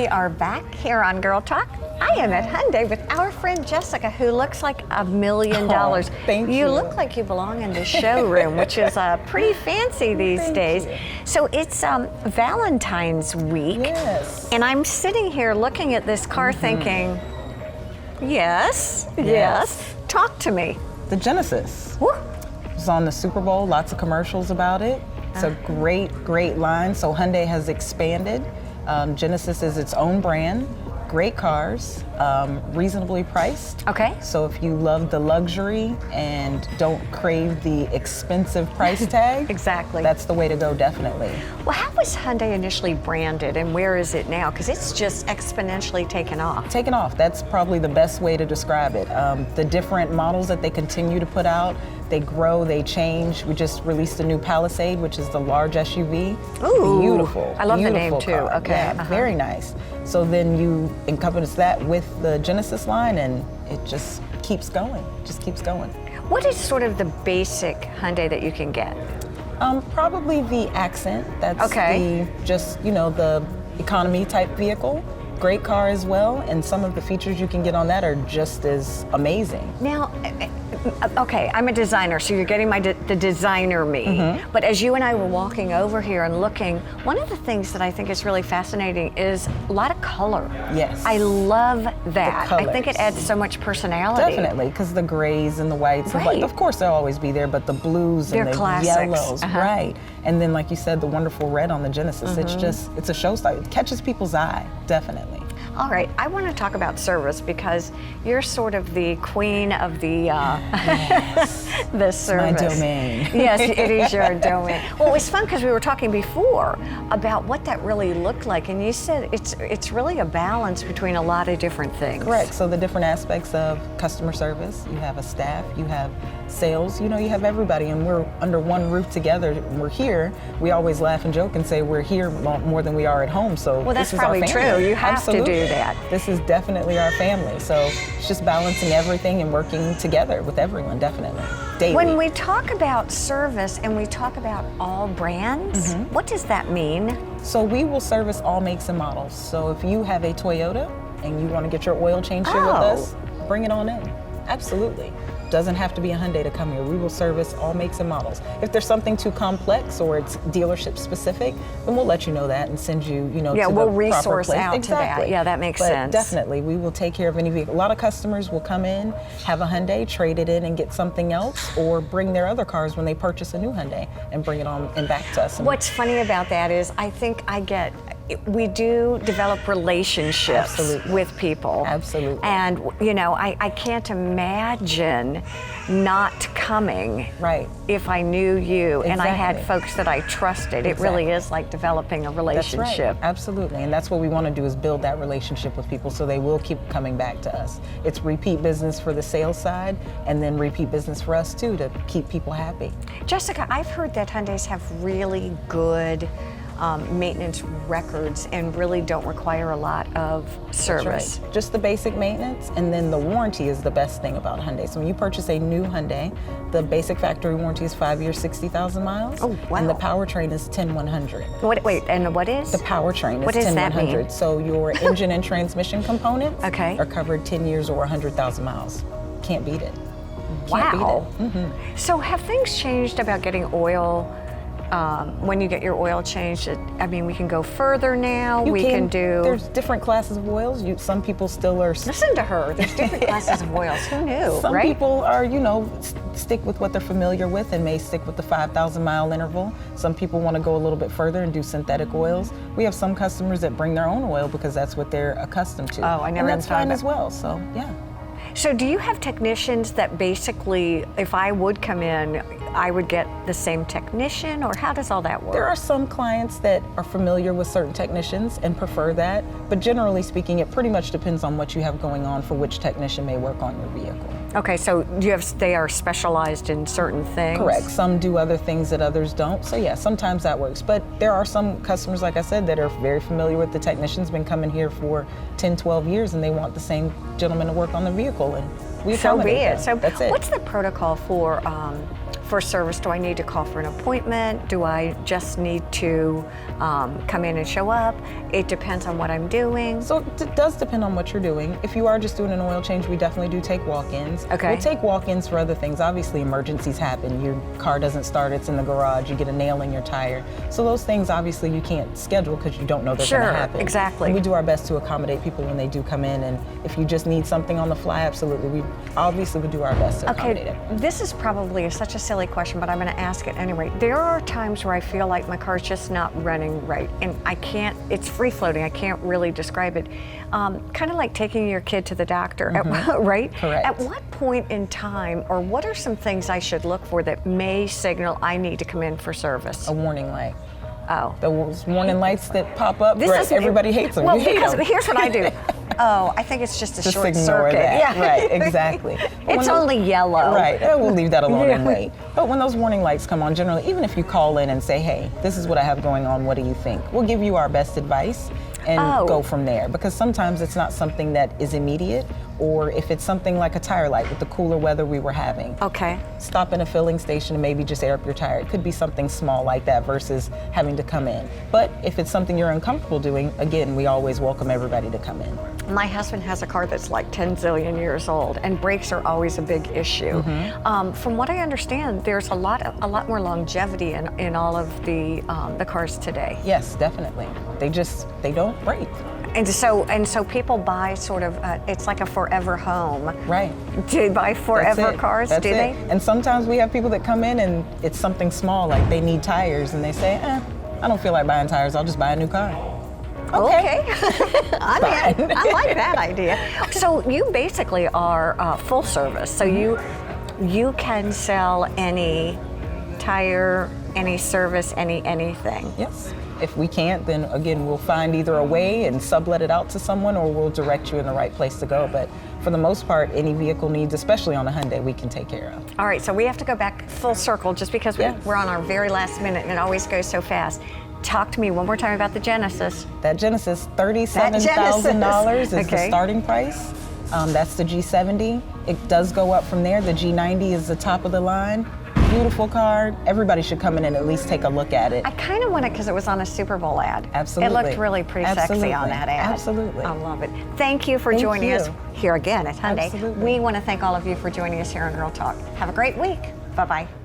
We are back here on Girl Talk. I am at Hyundai with our friend Jessica, who looks like $1 million. Thank you. You look like you belong in the showroom, which is pretty fancy these days. So it's Valentine's week. Yes. And I'm sitting here looking at this car thinking, yes. Talk to me. The Genesis. Woo. It was on the Super Bowl, lots of commercials about it. It's a great line. So Hyundai has expanded. Genesis is its own brand. Great cars, reasonably priced. Okay. So if you love the luxury and don't crave the expensive price tag, Exactly. that's the way to go, definitely. Well, how was Hyundai initially branded and where is it now? Because it's just exponentially taken off. Taken off, that's probably the best way to describe it. The different models that they continue to put out, they grow, they change. We just released a new Palisade, which is the large SUV. Ooh, Beautiful. I love the beautiful name too. car. Okay. Yeah, very nice. So then you encompass that with the Genesis line and it just keeps going, What is sort of the basic Hyundai that you can get? Probably the Accent. That's Okay. the economy type vehicle. Great car as well, and some of the features you can get on that are just as amazing. Now, okay, I'm a designer, so you're getting the designer me. But as you and I were walking over here and looking, one of the things that I think is really fascinating is a lot of color. Yes. I love that. The I think it colors. adds so much personality. Definitely, because the grays and the whites, and Right. of course they'll always be there, but the blues They're and the classics. yellows, right? And then, like you said, the wonderful red on the Genesis. It's a showstopper. It catches people's eye, definitely. All right, I want to talk about service because you're sort of the queen of the the service. My domain. Yes, it is your domain. Well, it was fun because we were talking before about what that really looked like, and you said it's really a balance between a lot of different things. Correct. So the different aspects of customer service, you have a staff, you have sales, you have everybody, and we're under one roof together. We're here. We always laugh and joke and say we're here more than we are at home. So Well, that's this is probably our family. true. You have Absolutely. to do that. This is definitely our family. So it's just balancing everything and working together with everyone, definitely. Daily. When we talk about service and we talk about all brands, what does that mean? So we will service all makes and models. So if you have a Toyota and you want to get your oil changed here with us, bring it on in. Absolutely. Doesn't have to be a Hyundai to come here. We will service all makes and models. If there's something too complex or it's dealership specific, then we'll let you know that and send you, to Yeah, the we'll proper resource place. out Exactly. to that. Yeah, that makes But sense. Definitely, we will take care of any vehicle. A lot of customers will come in, have a Hyundai, trade it in and get something else, or bring their other cars when they purchase a new Hyundai and bring it on and back to us. What's funny about that is I think we do develop relationships Absolutely. with people. Absolutely. And, I can't imagine not coming Right. if I knew you and I had Exactly. folks that I trusted. It really is like developing a That's relationship. right. Absolutely. And that's what we want to do is build that relationship with people so they will keep coming back to us. It's repeat business for the sales side and then repeat business for us too to keep people happy. Jessica, I've heard that Hyundais have really good maintenance records and really don't require a lot of service. That's right. Just the basic maintenance, and then the warranty is the best thing about Hyundai. So when you purchase a new Hyundai, the basic factory warranty is 5 years, 60,000 miles. Oh, wow. And the powertrain is 10-100. Wait, and what is? The powertrain What is does that 10-100. mean? So your engine and transmission components Okay. are covered 10 years or 100,000 miles. Can't beat it. Can't Wow. beat it. So have things changed about getting oil? When you get your oil changed, we can go further now. You we can do. There's different classes of oils. Some people still are. Listen to her. There's different classes of oils. Who knew? Some right? people are, stick with what they're familiar with and may stick with the 5,000 mile interval. Some people want to go a little bit further and do synthetic oils. We have some customers that bring their own oil because that's what they're accustomed to. Oh, I never And that's even thought fine of as well. So yeah. So do you have technicians that basically, if I would come in, I would get the same technician, or how does all that work? There are some clients that are familiar with certain technicians and prefer that, but generally speaking, it pretty much depends on what you have going on for which technician may work on your vehicle. Okay, so they are specialized in certain things? Correct. Some do other things that others don't. So yeah, sometimes that works. But there are some customers, like I said, that are very familiar with the technicians, been coming here for 10, 12 years, and they want the same gentleman to work on the vehicle. And we So be accommodate it. them. So that's it. what's the protocol for for service, do I need to call for an appointment? Do I just need to come in and show up? It depends on what I'm doing. So it does depend on what you're doing. If you are just doing an oil change, we definitely do take walk-ins. Okay. We'll take walk-ins for other things. Obviously, emergencies happen. Your car doesn't start, it's in the garage, you get a nail in your tire. So those things, obviously, you can't schedule because you don't know they're going to happen. Sure, exactly. And we do our best to accommodate people when they do come in, and if you just need something on the fly, absolutely. We obviously would do our best to accommodate it. This is probably such a silly question, but I'm going to ask it anyway. There are times where I feel like my car's just not running right, and I can't, it's free floating, I can't really describe it. Kind of like taking your kid to the doctor, right? Correct. At what point in time, or what are some things I should look for that may signal I need to come in for service? A warning light. Oh. Those warning lights that pop up, right, everybody hates them. Well, you hate because them. here's what I do. Oh, I think it's just a Just short ignore circuit. that. Yeah. Right, exactly. It's only yellow. Right, we'll leave that alone and wait. But when those warning lights come on, generally, even if you call in and say, hey, this is what I have going on, what do you think? We'll give you our best advice and go from there. Because sometimes it's not something that is immediate, or if it's something like a tire light with the cooler weather we were having. Okay. Stop in a filling station and maybe just air up your tire. It could be something small like that versus having to come in. But if it's something you're uncomfortable doing, again, we always welcome everybody to come in. My husband has a car that's like 10 zillion years old, and brakes are always a big issue. From what I understand, there's a lot more longevity in all of the cars today. Yes, definitely. They don't break. And so people buy sort of, it's like a forever home. Right. Do they buy forever cars? That's do they? And sometimes we have people that come in and it's something small, like they need tires, and they say, I don't feel like buying tires, I'll just buy a new car. Okay. I like that idea. So you basically are full service. So you can sell any tire, any service, anything. Yes. If we can't, then again, we'll find either a way and sublet it out to someone, or we'll direct you in the right place to go. But for the most part, any vehicle needs, especially on a Hyundai, we can take care of. All right, so we have to go back full circle just because we're on our very last minute and it always goes so fast. Talk to me one more time about the Genesis. That Genesis, $37,000 is the starting price. That's the G70. It does go up from there. The G90 is the top of the line. Beautiful car. Everybody should come in and at least take a look at it. I kind of want it because it was on a Super Bowl ad. Absolutely. It looked really pretty sexy on that ad. Absolutely. I love it. Thank you for joining us here again at Hyundai. Absolutely. We want to thank all of you for joining us here on Girl Talk. Have a great week. Bye-bye.